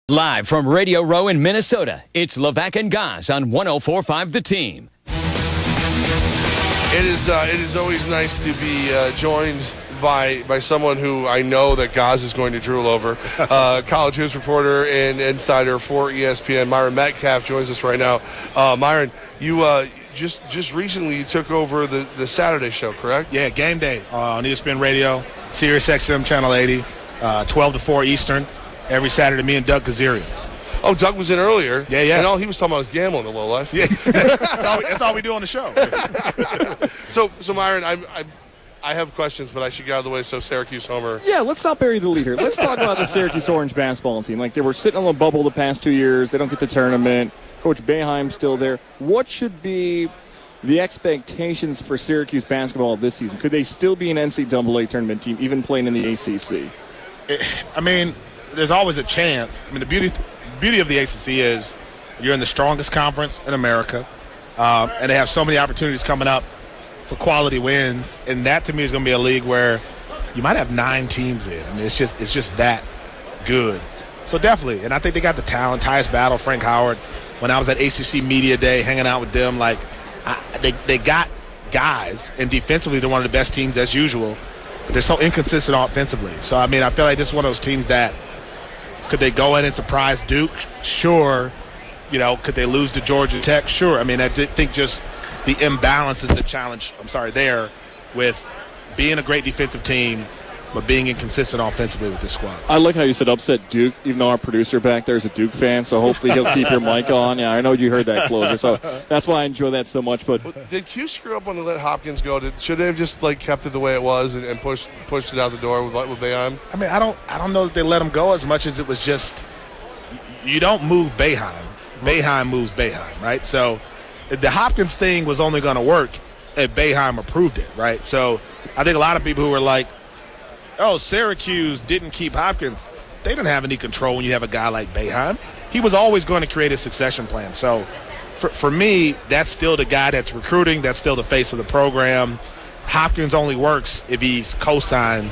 Live from Radio Row in Minnesota, it's Levack Goz on 104.5 The Team. It is always nice to be joined by someone who I know that Goz is going to drool over. College hoops reporter and insider for ESPN, Myron Medcalf, joins us right now. Myron, you just recently you took over the Saturday show, correct? Yeah, game day on ESPN Radio, Sirius XM Channel 80, 12 to 4 Eastern. Every Saturday, me and Doug Kazarian. Oh, Doug was in earlier. Yeah. And all he was talking about was gambling a little life. Yeah, that's all we do on the show. So Myron, I have questions, but I should get out of the way so Syracuse homer. Yeah, let's not bury the lead here. Let's talk about the Syracuse Orange basketball team. Like, they were sitting on the bubble the past 2 years. They don't get the tournament. Coach Boeheim's still there. What should be the expectations for Syracuse basketball this season? Could they still be an NCAA tournament team, even playing in the ACC? There's always a chance. The beauty of the ACC is you're in the strongest conference in America, and they have so many opportunities coming up for quality wins. And that, to me, is going to be a league where you might have 9 teams in. It's just that good. So definitely, and I think they got the talent. Tyus Battle, Frank Howard. When I was at ACC Media Day, hanging out with them, they got guys, and defensively they're one of the best teams as usual. But they're so inconsistent offensively. So I feel like this is one of those teams that. Could they go in and surprise Duke? Sure. Could they lose to Georgia Tech? Sure. I think just the imbalance is the challenge, there with being a great defensive team, but being inconsistent offensively with this squad. I like how you said upset Duke, even though our producer back there is a Duke fan, so hopefully he'll keep your mic on. Yeah, I know you heard that closer, so that's why I enjoy that so much. But did Q screw up when they let Hopkins go? Should they have just kept it the way it was and pushed it out the door with Boeheim? I don't know that they let him go as much as it was just you don't move Boeheim. Boeheim moves Boeheim, right? So the Hopkins thing was only going to work if Boeheim approved it, right? So I think a lot of people who were like, oh, Syracuse didn't keep Hopkins. They didn't have any control when you have a guy like Boeheim. He was always going to create a succession plan. So for me, that's still the guy that's recruiting. That's still the face of the program. Hopkins only works if he's co-signed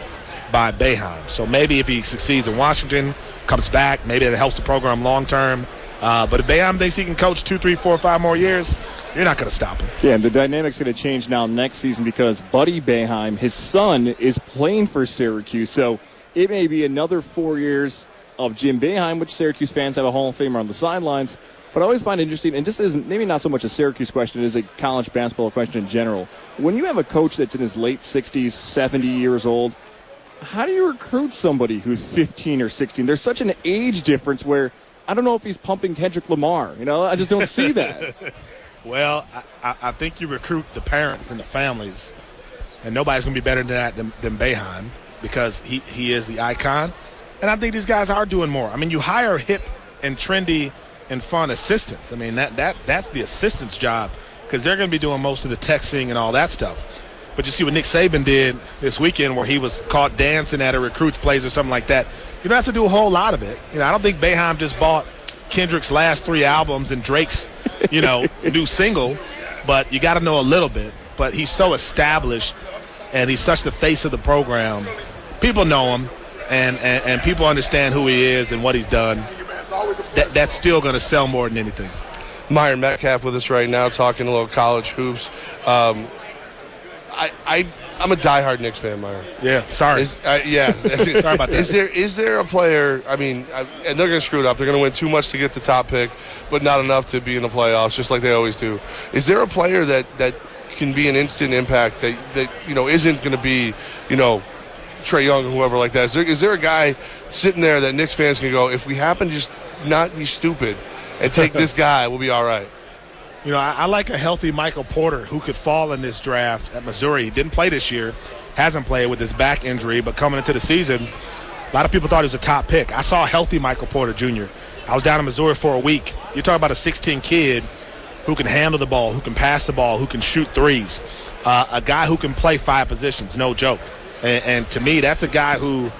by Boeheim. So maybe if he succeeds in Washington, comes back, maybe that helps the program long term. But if Boeheim thinks he can coach 2, 3, 4, 5 more years, you're not going to stop him. Yeah, and the dynamic's going to change now next season because Buddy Boeheim, his son, is playing for Syracuse. So it may be another 4 years of Jim Boeheim, which Syracuse fans have a Hall of Famer on the sidelines. But I always find it interesting, and this isn't maybe not so much a Syracuse question, it is a college basketball question in general. When you have a coach that's in his late 60s, 70 years old, how do you recruit somebody who's 15 or 16? There's such an age difference where I don't know if he's pumping Kendrick Lamar. I just don't see that. Well, I think you recruit the parents and the families, and nobody's going to be better than that than Boeheim because he is the icon. And I think these guys are doing more. You hire hip and trendy and fun assistants. That's the assistant's job because they're going to be doing most of the texting and all that stuff. But you see what Nick Saban did this weekend where he was caught dancing at a recruit's place or something like that. You don't have to do a whole lot of it. I don't think Boeheim just bought Kendrick's last 3 albums and Drake's, new single, but you got to know a little bit. But he's so established, and he's such the face of the program. People know him, and people understand who he is and what he's done. That's still going to sell more than anything. Myron Medcalf with us right now, talking a little college hoops. I'm a diehard Knicks fan, Myron. Yeah, sorry. Sorry about that. Is there a player, and they're going to screw it up. They're going to win too much to get the top pick, but not enough to be in the playoffs, just like they always do. Is there a player that can be an instant impact that isn't going to be, Trae Young or whoever like that? Is there a guy sitting there that Knicks fans can go, if we happen to just not be stupid and take this guy, we'll be all right? I like a healthy Michael Porter who could fall in this draft at Missouri. He didn't play this year, hasn't played with his back injury, but coming into the season, a lot of people thought he was a top pick. I saw a healthy Michael Porter Jr. I was down in Missouri for a week. You're talking about a 6'10" kid who can handle the ball, who can pass the ball, who can shoot threes, a guy who can play 5 positions, no joke. And to me, that's a guy who,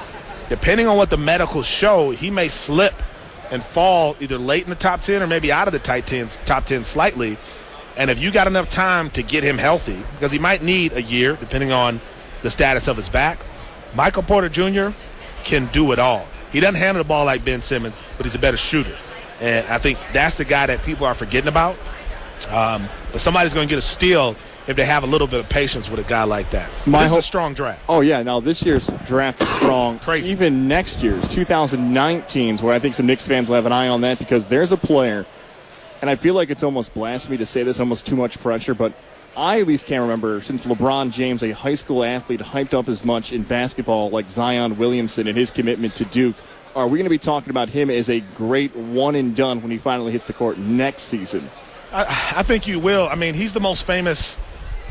depending on what the medicals show, he may slip and fall either late in the top 10 or maybe out of the top 10 slightly. And if you got enough time to get him healthy, because he might need a year, depending on the status of his back, Michael Porter Jr. can do it all. He doesn't handle the ball like Ben Simmons, but he's a better shooter. And I think that's the guy that people are forgetting about. But somebody's going to get a steal if they have a little bit of patience with a guy like that. This is a strong draft. Oh, yeah. Now, this year's draft is strong. Crazy. Even next year's, 2019's, where I think some Knicks fans will have an eye on that, because there's a player, and I feel like it's almost blasphemy to say this, almost too much pressure, but I at least can't remember since LeBron James, a high school athlete, hyped up as much in basketball like Zion Williamson and his commitment to Duke. Are we going to be talking about him as a great one-and-done when he finally hits the court next season? I think you will. I mean, he's the most famous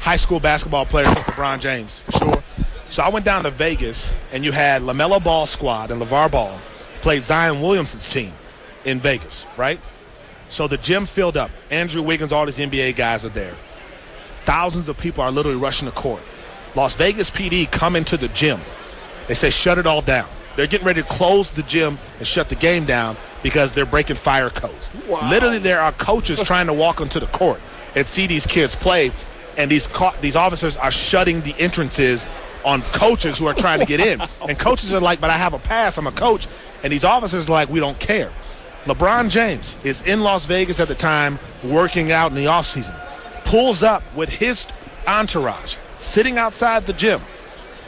high school basketball player since LeBron James, for sure. So I went down to Vegas, and you had LaMelo Ball squad and LeVar Ball played Zion Williamson's team in Vegas, right? So the gym filled up. Andrew Wiggins, all these NBA guys are there. Thousands of people are literally rushing the court. Las Vegas PD come into the gym. They say, shut it all down. They're getting ready to close the gym and shut the game down because they're breaking fire codes. Wow. Literally, there are coaches trying to walk onto the court and see these kids play, and these officers are shutting the entrances on coaches who are trying to get in. And coaches are like, but I have a pass, I'm a coach. And these officers are like, we don't care. LeBron James is in Las Vegas at the time working out in the offseason. Pulls up with his entourage, sitting outside the gym.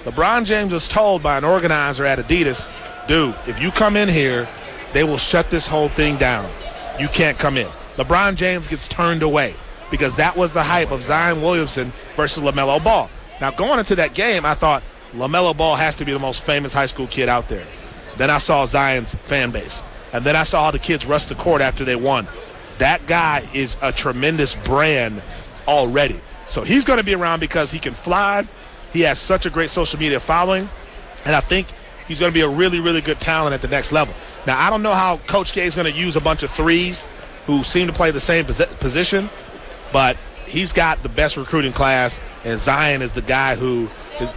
LeBron James was told by an organizer at Adidas, dude, if you come in here, they will shut this whole thing down. You can't come in. LeBron James gets turned away because that was the hype of Zion Williamson versus LaMelo Ball. Now, going into that game, I thought LaMelo Ball has to be the most famous high school kid out there. Then I saw Zion's fan base. And then I saw how the kids rushed the court after they won. That guy is a tremendous brand already. So he's going to be around because he can fly. He has such a great social media following. And I think he's going to be a really, really good talent at the next level. Now, I don't know how Coach K is going to use a bunch of threes who seem to play the same position, but he's got the best recruiting class, and Zion is the guy who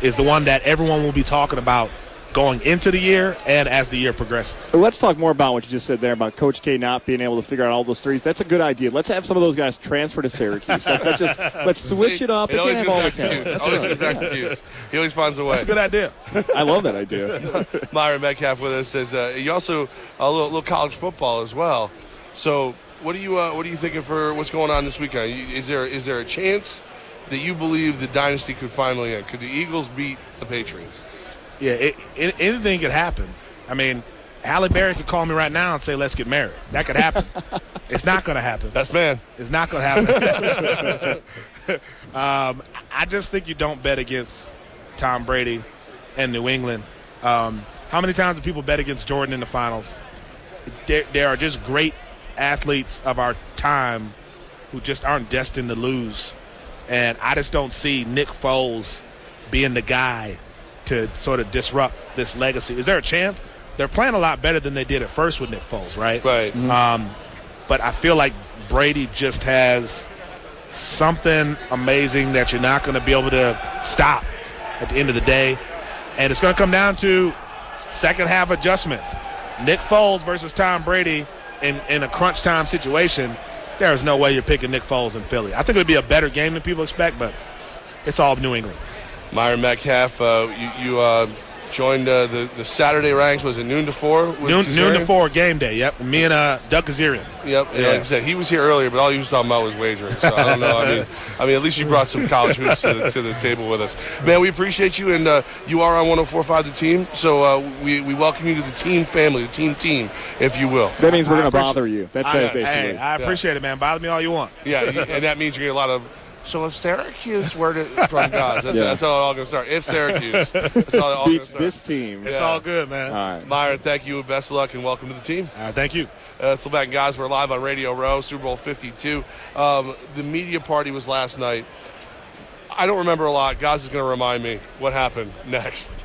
is the one that everyone will be talking about going into the year and as the year progresses. Let's talk more about what you just said there about Coach K not being able to figure out all those threes. That's a good idea. Let's have some of those guys transfer to Syracuse. Let's switch it up. They can't have all the talent. He always finds a way. That's a good idea. I love that idea. Myron Medcalf with us says you also a little college football as well. So what are you thinking for what's going on this weekend? Is there a chance that you believe the dynasty could finally end? Could the Eagles beat the Patriots? Yeah, anything could happen. I mean, Halle Berry could call me right now and say, let's get married. That could happen. It's not going to happen. Best man. It's not going to happen. I just think you don't bet against Tom Brady and New England. How many times do people bet against Jordan in the finals? There are just great athletes of our time who just aren't destined to lose. And I just don't see Nick Foles being the guy to sort of disrupt this legacy. Is there a chance? They're playing a lot better than they did at first with Nick Foles, right? Right. Mm-hmm. But I feel like Brady just has something amazing that you're not going to be able to stop at the end of the day. And it's going to come down to second half adjustments. Nick Foles versus Tom Brady in a crunch time situation, there is no way you're picking Nick Foles in Philly. I think it would be a better game than people expect, but it's all New England. Myron Medcalf, you joined the Saturday ranks. Was it noon to 4? Noon to 4 game day. Yep. Me and Doug Kazarian. Yep. Yeah. Like I said, he was here earlier, but all he was talking about was wagering. So I don't know. I mean, at least you brought some college hoops to the table with us, man. We appreciate you, and you are on 104.5 The Team. So we welcome you to the team family, the team, if you will. That means we're going to bother you. That's basically. Hey, I appreciate it, man. Bother me all you want. Yeah, and that means you're getting a lot of. So if Syracuse were to from Goz, that's how it all going to start. If Syracuse that's how it all beats this team, it's all good, man. All right. Myron, thank you, best of luck, and welcome to the team. Thank you. It's Levack Goz. We're live on Radio Row, Super Bowl 52. The media party was last night. I don't remember a lot. Goz is going to remind me what happened next.